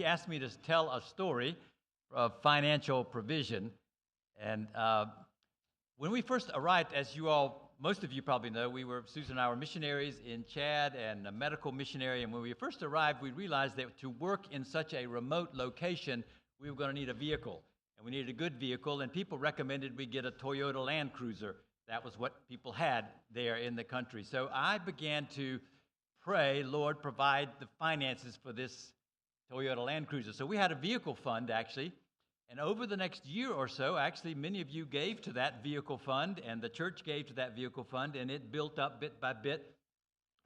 He asked me to tell a story of financial provision. And when we first arrived, as most of you probably know, Susan and I were missionaries in Chad and a medical missionary. And when we first arrived, we realized that to work in such a remote location, we were going to need a vehicle. And we needed a good vehicle. And people recommended we get a Toyota Land Cruiser. That was what people had there in the country. So I began to pray, Lord, provide the finances for this Toyota Land Cruiser. So we had a vehicle fund, actually. And over the next year or so, actually, many of you gave to that vehicle fund, and the church gave to that vehicle fund, and it built up bit by bit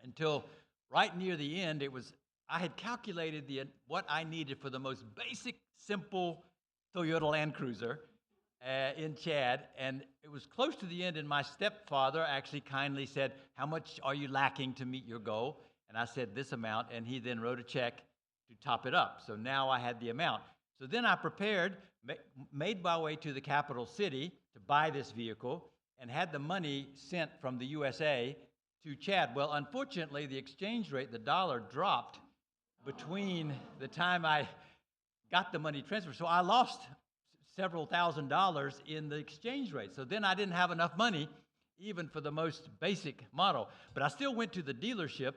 until right near the end, I had calculated what I needed for the most basic, simple Toyota Land Cruiser in Chad, and it was close to the end, and my stepfather actually kindly said, "How much are you lacking to meet your goal?" And I said, "This amount," and he then wrote a check to top it up. So now I had the amount. So then I prepared, made my way to the capital city to buy this vehicle, and had the money sent from the USA to Chad. Well, unfortunately, the exchange rate, the dollar, dropped between the time I got the money transferred. So I lost several $1,000s in the exchange rate. So then I didn't have enough money even for the most basic model. But I still went to the dealership,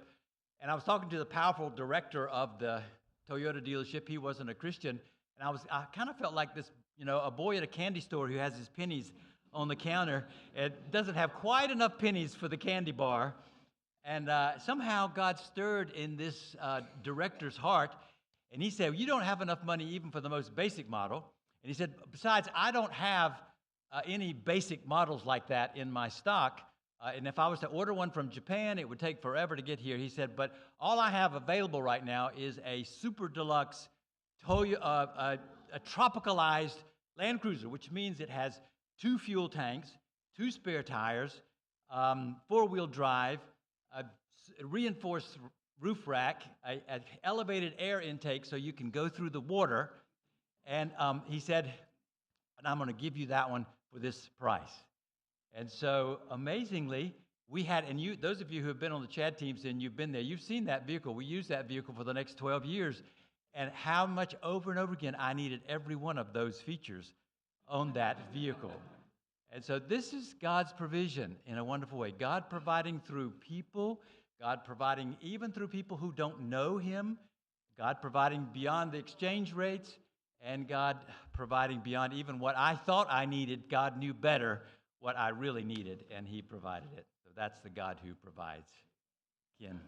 and I was talking to the powerful director of the Toyota dealership. He wasn't a Christian, and I kind of felt like this, a boy at a candy store who has his pennies on the counter and doesn't have quite enough pennies for the candy bar. And somehow God stirred in this director's heart, and he said, "You don't have enough money even for the most basic model." And he said, "Besides, I don't have any basic models like that in my stock. And if I was to order one from Japan, it would take forever to get here." He said, "But all I have available right now is a super deluxe a tropicalized Land Cruiser, which means it has 2 fuel tanks, 2 spare tires, 4-wheel drive, a reinforced roof rack, an elevated air intake so you can go through the water." And he said, "And I'm going to give you that one for this price." And so, amazingly, we had, and those of you who have been on the Chad teams and you've been there, you've seen that vehicle. We used that vehicle for the next 12 years. And how much over and over again I needed every one of those features on that vehicle. And so this is God's provision in a wonderful way. God providing through people, God providing even through people who don't know Him, God providing beyond the exchange rates, and God providing beyond even what I thought I needed. God knew better what I really needed, and He provided it. So that's the God who provides. Ken.